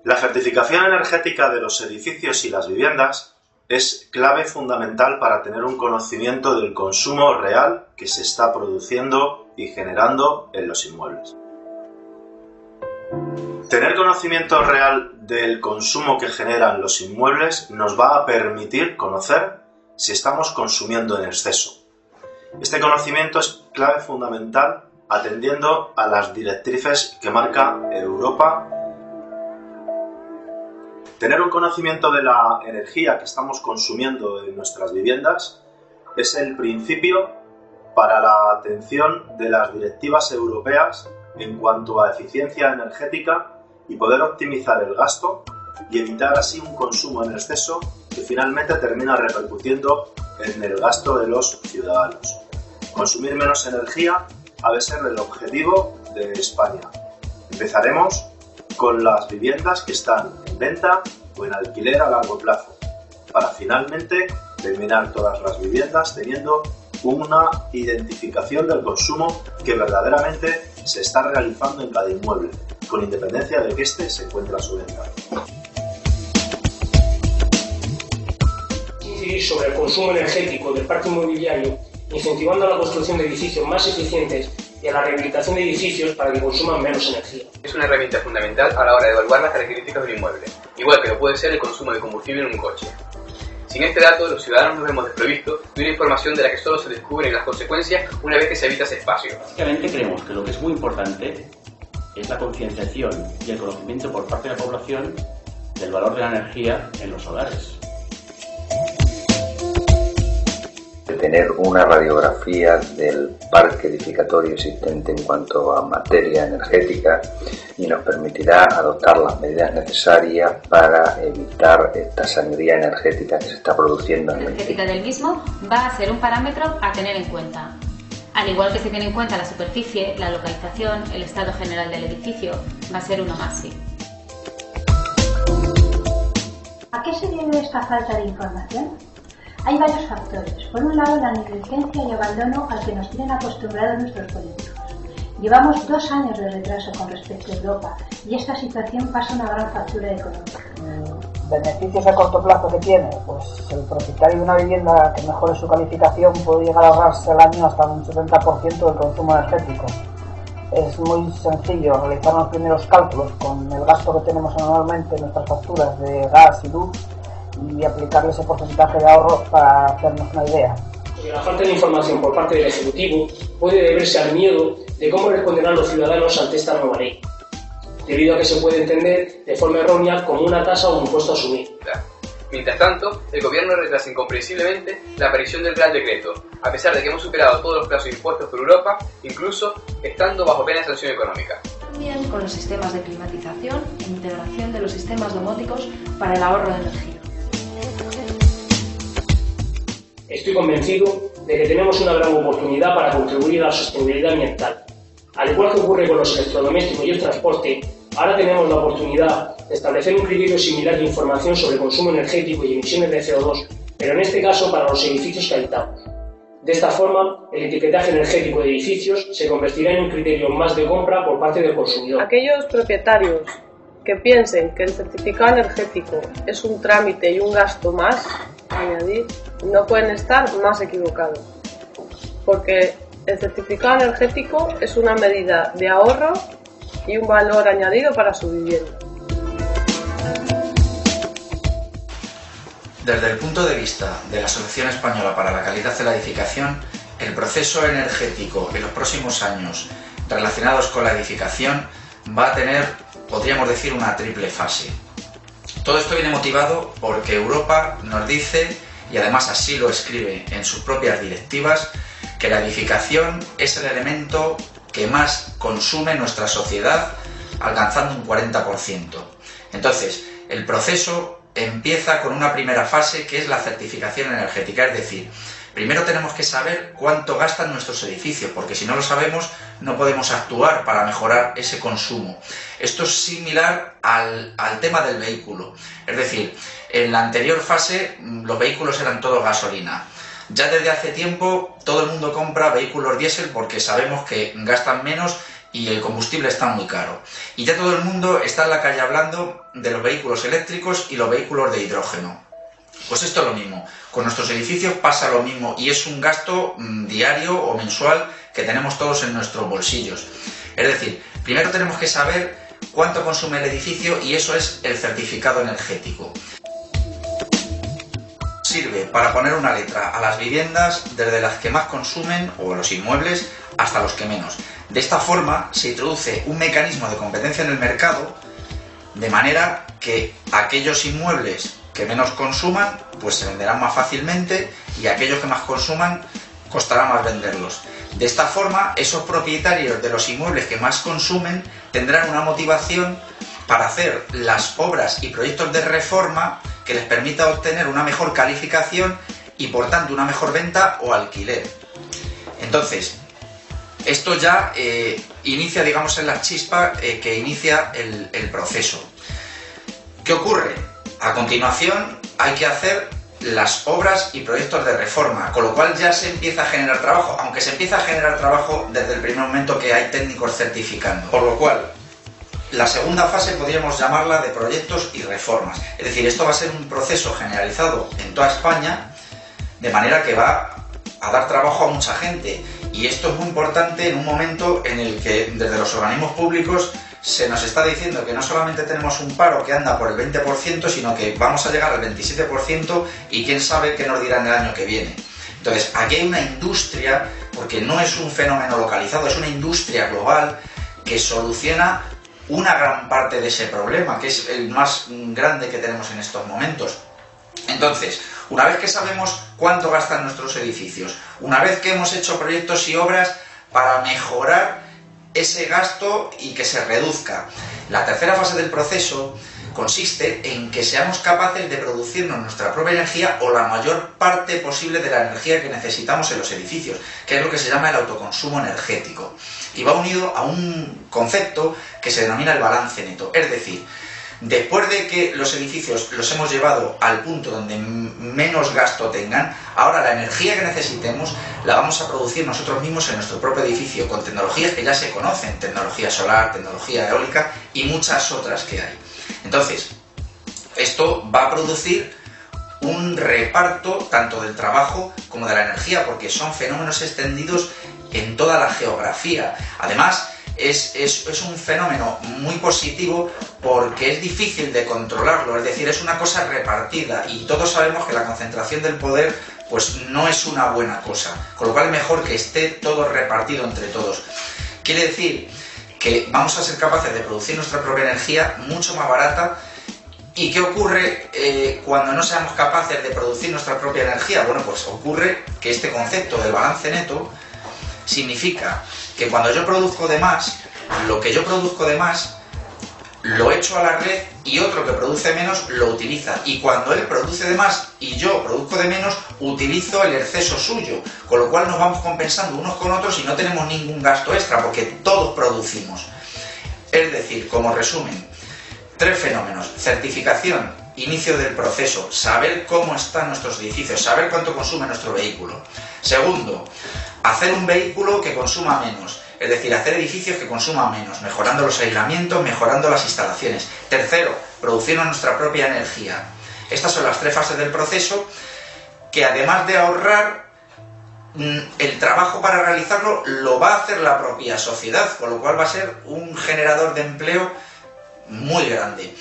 La certificación energética de los edificios y las viviendas es clave fundamental para tener un conocimiento del consumo real que se está produciendo y generando en los inmuebles. Tener conocimiento real del consumo que generan los inmuebles nos va a permitir conocer si estamos consumiendo en exceso. Este conocimiento es clave fundamental atendiendo a las directrices que marca Europa. Tener un conocimiento de la energía que estamos consumiendo en nuestras viviendas es el principio para la atención de las directivas europeas en cuanto a eficiencia energética y poder optimizar el gasto y evitar así un consumo en exceso que finalmente termina repercutiendo en el gasto de los ciudadanos. Consumir menos energía ha de ser el objetivo de España. Empezaremos con las viviendas que están en venta o en alquiler a largo plazo, para finalmente terminar todas las viviendas teniendo una identificación del consumo que verdaderamente se está realizando en cada inmueble, con independencia de que éste se encuentre a su venta. Incidir sobre el consumo energético del parque inmobiliario, incentivando la construcción de edificios más eficientes y a la rehabilitación de edificios para que consuman menos energía. Es una herramienta fundamental a la hora de evaluar las características de un inmueble, igual que lo puede ser el consumo de combustible en un coche. Sin este dato, los ciudadanos nos vemos desprovistos de una información de la que solo se descubren las consecuencias una vez que se habita ese espacio. Básicamente creemos que lo que es muy importante es la concienciación y el conocimiento por parte de la población del valor de la energía en los hogares. Tener una radiografía del parque edificatorio existente en cuanto a materia energética y nos permitirá adoptar las medidas necesarias para evitar esta sangría energética que se está produciendo en el energética del mismo va a ser un parámetro a tener en cuenta. Al igual que se tiene en cuenta la superficie, la localización, el estado general del edificio, va a ser uno más, sí. ¿A qué se debe esta falta de información? Hay varios factores. Por un lado, la negligencia y abandono al que nos tienen acostumbrados nuestros políticos. Llevamos 2 años de retraso con respecto a Europa y esta situación pasa una gran factura económica. ¿Beneficios a corto plazo que tiene? Pues el propietario de una vivienda que mejore su calificación puede llegar a ahorrarse al año hasta un 70% del consumo energético. Es muy sencillo realizar los primeros cálculos con el gasto que tenemos anualmente en nuestras facturas de gas y luz y aplicarle ese porcentaje de ahorro para hacernos una idea. La falta de información por parte del Ejecutivo puede deberse al miedo de cómo responderán los ciudadanos ante esta nueva ley, debido a que se puede entender de forma errónea como una tasa o un impuesto a asumir. Mientras tanto, el Gobierno retrasa incomprensiblemente la aparición del Real Decreto, a pesar de que hemos superado todos los plazos impuestos por Europa, incluso estando bajo pena de sanción económica. También con los sistemas de climatización e integración de los sistemas domóticos para el ahorro de energía. Estoy convencido de que tenemos una gran oportunidad para contribuir a la sostenibilidad ambiental. Al igual que ocurre con los electrodomésticos y el transporte, ahora tenemos la oportunidad de establecer un criterio similar de información sobre consumo energético y emisiones de CO2, pero en este caso para los edificios que habitamos. De esta forma, el etiquetaje energético de edificios se convertirá en un criterio más de compra por parte del consumidor. Aquellos propietarios que piensen que el certificado energético es un trámite y un gasto más a añadir, no pueden estar más equivocados, porque el certificado energético es una medida de ahorro y un valor añadido para su vivienda. Desde el punto de vista de la Asociación Española para la Calidad de la Edificación, el proceso energético en los próximos años relacionados con la edificación va a tener, podríamos decir, una triple fase. Todo esto viene motivado porque Europa nos dice, y además así lo escribe en sus propias directivas, que la edificación es el elemento que más consume nuestra sociedad, alcanzando un 40%. Entonces, el proceso empieza con una primera fase que es la certificación energética, es decir, primero tenemos que saber cuánto gastan nuestros edificios, porque si no lo sabemos no podemos actuar para mejorar ese consumo. Esto es similar al tema del vehículo, es decir, en la anterior fase los vehículos eran todos gasolina. Ya desde hace tiempo todo el mundo compra vehículos diésel porque sabemos que gastan menos y el combustible está muy caro. Y ya todo el mundo está en la calle hablando de los vehículos eléctricos y los vehículos de hidrógeno. Pues esto es lo mismo, con nuestros edificios pasa lo mismo y es un gasto diario o mensual que tenemos todos en nuestros bolsillos. Es decir, primero tenemos que saber cuánto consume el edificio y eso es el certificado energético. Sirve para poner una letra a las viviendas desde las que más consumen o los inmuebles hasta los que menos. De esta forma se introduce un mecanismo de competencia en el mercado de manera que aquellos inmuebles que menos consuman pues se venderán más fácilmente y aquellos que más consuman costará más venderlos. De esta forma esos propietarios de los inmuebles que más consumen tendrán una motivación para hacer las obras y proyectos de reforma que les permita obtener una mejor calificación y por tanto una mejor venta o alquiler. Entonces, esto ya inicia, digamos, en la chispa que inicia el proceso. ¿Qué ocurre? A continuación hay que hacer las obras y proyectos de reforma, con lo cual ya se empieza a generar trabajo, aunque se empieza a generar trabajo desde el primer momento que hay técnicos certificando. Por lo cual, la segunda fase podríamos llamarla de proyectos y reformas. Es decir, esto va a ser un proceso generalizado en toda España, de manera que va a dar trabajo a mucha gente. Y esto es muy importante en un momento en el que desde los organismos públicos se nos está diciendo que no solamente tenemos un paro que anda por el 20%, sino que vamos a llegar al 27% y quién sabe qué nos dirán el año que viene. Entonces, aquí hay una industria, porque no es un fenómeno localizado, es una industria global que soluciona una gran parte de ese problema, que es el más grande que tenemos en estos momentos. Entonces, una vez que sabemos cuánto gastan nuestros edificios, una vez que hemos hecho proyectos y obras para mejorar ese gasto y que se reduzca, la tercera fase del proceso consiste en que seamos capaces de producirnos nuestra propia energía o la mayor parte posible de la energía que necesitamos en los edificios, que es lo que se llama el autoconsumo energético. Y va unido a un concepto que se denomina el balance neto, es decir, después de que los edificios los hemos llevado al punto donde menos gasto tengan, ahora la energía que necesitemos la vamos a producir nosotros mismos en nuestro propio edificio con tecnologías que ya se conocen, tecnología solar, tecnología eólica y muchas otras que hay. Entonces, esto va a producir un reparto tanto del trabajo como de la energía, porque son fenómenos extendidos en toda la geografía. Además, es un fenómeno muy positivo porque es difícil de controlarlo, es decir, es una cosa repartida y todos sabemos que la concentración del poder pues no es una buena cosa, con lo cual es mejor que esté todo repartido entre todos. Quiere decir que vamos a ser capaces de producir nuestra propia energía mucho más barata. ¿Y qué ocurre cuando no seamos capaces de producir nuestra propia energía? Bueno, pues ocurre que este concepto del balance neto significa que cuando yo produzco de más, lo que yo produzco de más lo echo a la red y otro que produce menos lo utiliza. Y cuando él produce de más y yo produzco de menos, utilizo el exceso suyo. Con lo cual nos vamos compensando unos con otros y no tenemos ningún gasto extra porque todos producimos. Es decir, como resumen, tres fenómenos: certificación, inicio del proceso, saber cómo están nuestros edificios, saber cuánto consume nuestro vehículo. Segundo, hacer un vehículo que consuma menos, es decir, hacer edificios que consuman menos, mejorando los aislamientos, mejorando las instalaciones. Tercero, producirnos nuestra propia energía. Estas son las tres fases del proceso que, además de ahorrar, el trabajo para realizarlo lo va a hacer la propia sociedad, con lo cual va a ser un generador de empleo muy grande.